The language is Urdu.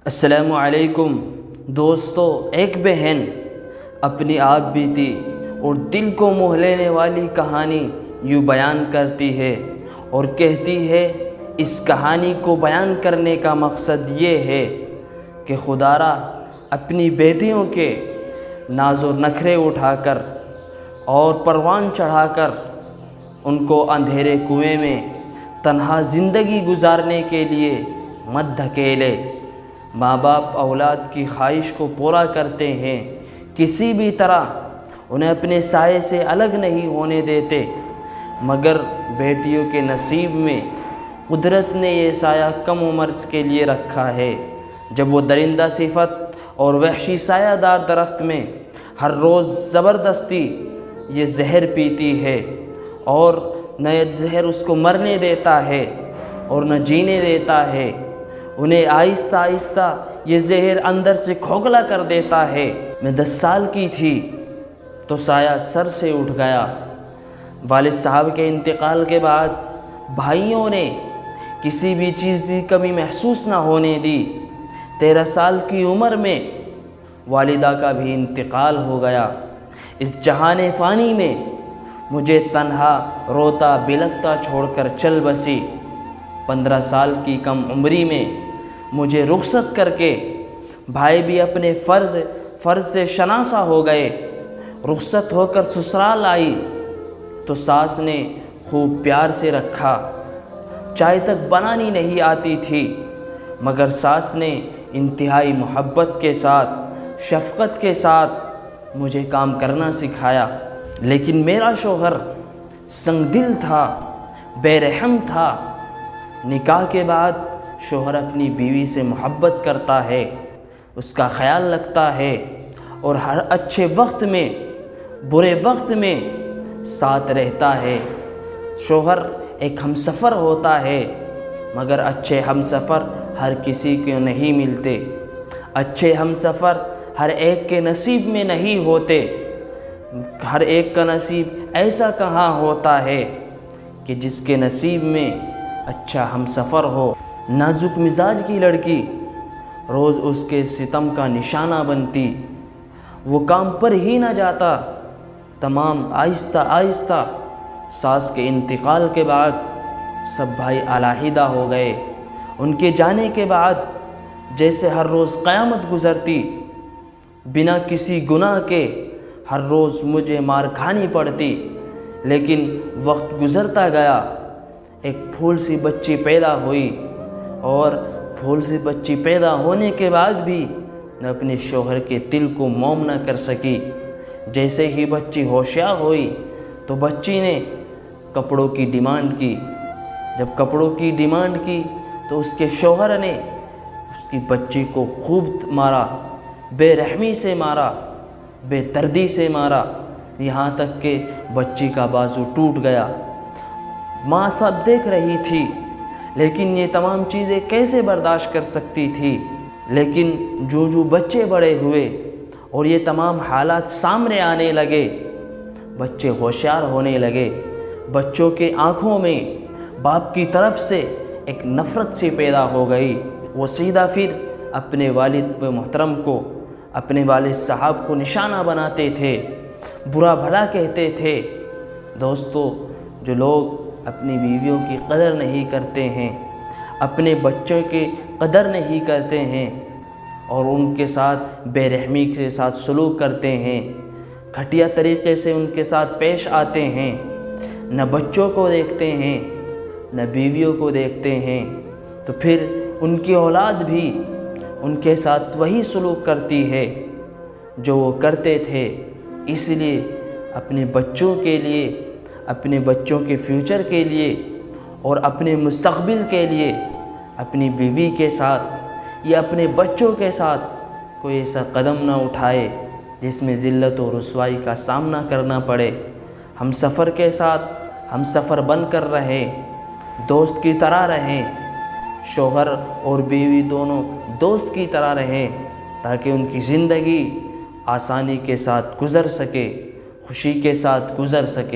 السلام علیکم دوستو، ایک بہن اپنی آپ بیتی اور دل کو موہ لینے والی کہانی یوں بیان کرتی ہے اور کہتی ہے، اس کہانی کو بیان کرنے کا مقصد یہ ہے کہ خدا را اپنی بیٹیوں کے ناز و نخرے اٹھا کر اور پروان چڑھا کر ان کو اندھیرے کنویں میں تنہا زندگی گزارنے کے لیے مت دھکیلے۔ ماں باپ اولاد کی خواہش کو پورا کرتے ہیں، کسی بھی طرح انہیں اپنے سائے سے الگ نہیں ہونے دیتے، مگر بیٹیوں کے نصیب میں قدرت نے یہ سایہ کم عمر کے لیے رکھا ہے۔ جب وہ درندہ صفت اور وحشی سایہ دار درخت میں ہر روز زبردستی یہ زہر پیتی ہے اور نہ یہ زہر اس کو مرنے دیتا ہے اور نہ جینے دیتا ہے، انہیں آہستہ آہستہ یہ زہر اندر سے کھوکھلا کر دیتا ہے۔ میں 10 سال کی تھی تو سایہ سر سے اٹھ گیا۔ والد صاحب کے انتقال کے بعد بھائیوں نے کسی بھی چیز کی کمی محسوس نہ ہونے دی۔ 13 سال کی عمر میں والدہ کا بھی انتقال ہو گیا۔ اس جہان فانی میں مجھے تنہا روتا بلکتا چھوڑ کر چل بسی۔ 15 سال کی کم عمری میں مجھے رخصت کر کے بھائی بھی اپنے فرض سے شناسا ہو گئے۔ رخصت ہو کر سسرال آئی تو ساس نے خوب پیار سے رکھا، چائے تک بنانی نہیں آتی تھی، مگر ساس نے انتہائی محبت کے ساتھ شفقت کے ساتھ مجھے کام کرنا سکھایا۔ لیکن میرا شوہر سنگ دل تھا، بے رحم تھا۔ نکاح کے بعد شوہر اپنی بیوی سے محبت کرتا ہے، اس کا خیال رکھتا ہے اور ہر اچھے وقت میں برے وقت میں ساتھ رہتا ہے۔ شوہر ایک ہمسفر ہوتا ہے، مگر اچھے ہمسفر ہر کسی کو نہیں ملتے۔ اچھے ہمسفر ہر ایک کے نصیب میں نہیں ہوتے۔ ہر ایک کا نصیب ایسا کہاں ہوتا ہے کہ جس کے نصیب میں اچھا ہمسفر ہو۔ نازک مزاج کی لڑکی روز اس کے ستم کا نشانہ بنتی، وہ کام پر ہی نہ جاتا۔ تمام آہستہ آہستہ ساس کے انتقال کے بعد سب بھائی علیحدہ ہو گئے۔ ان کے جانے کے بعد جیسے ہر روز قیامت گزرتی، بنا کسی گناہ کے ہر روز مجھے مار کھانی پڑتی۔ لیکن وقت گزرتا گیا، ایک پھول سی بچی پیدا ہوئی اور پھول سی بچی پیدا ہونے کے بعد بھی میں اپنے شوہر کے دل کو موم نہ کر سکی۔ جیسے ہی بچی ہوشیار ہوئی تو بچی نے کپڑوں کی ڈیمانڈ کی۔ جب کپڑوں کی ڈیمانڈ کی تو اس کے شوہر نے اس کی بچی کو خوب مارا، بے رحمی سے مارا، بے دردی سے مارا، یہاں تک کہ بچی کا بازو ٹوٹ گیا۔ ماں سب دیکھ رہی تھی، لیکن یہ تمام چیزیں کیسے برداشت کر سکتی تھی؟ لیکن جو بچے بڑے ہوئے اور یہ تمام حالات سامنے آنے لگے، بچے ہوشیار ہونے لگے، بچوں کے آنکھوں میں باپ کی طرف سے ایک نفرت سی پیدا ہو گئی۔ وہ سیدھا پھر اپنے والد محترم کو، اپنے والد صاحب کو نشانہ بناتے تھے، برا بھلا کہتے تھے۔ دوستو، جو لوگ اپنی بیویوں کی قدر نہیں کرتے ہیں، اپنے بچوں کی قدر نہیں کرتے ہیں اور ان کے ساتھ بے رحمی کے ساتھ سلوک کرتے ہیں، گھٹیا طریقے سے ان کے ساتھ پیش آتے ہیں، نہ بچوں کو دیکھتے ہیں نہ بیویوں کو دیکھتے ہیں، تو پھر ان کی اولاد بھی ان کے ساتھ وہی سلوک کرتی ہے جو وہ کرتے تھے۔ اس لیے اپنے بچوں کے لیے، اپنے بچوں کے فیوچر کے لیے اور اپنے مستقبل کے لیے اپنی بیوی کے ساتھ یا اپنے بچوں کے ساتھ کوئی ایسا قدم نہ اٹھائے جس میں ذلت و رسوائی کا سامنا کرنا پڑے۔ ہم سفر کے ساتھ ہم سفر بن کر رہیں، دوست کی طرح رہیں، شوہر اور بیوی دونوں دوست کی طرح رہیں، تاکہ ان کی زندگی آسانی کے ساتھ گزر سکے، خوشی کے ساتھ گزر سکے۔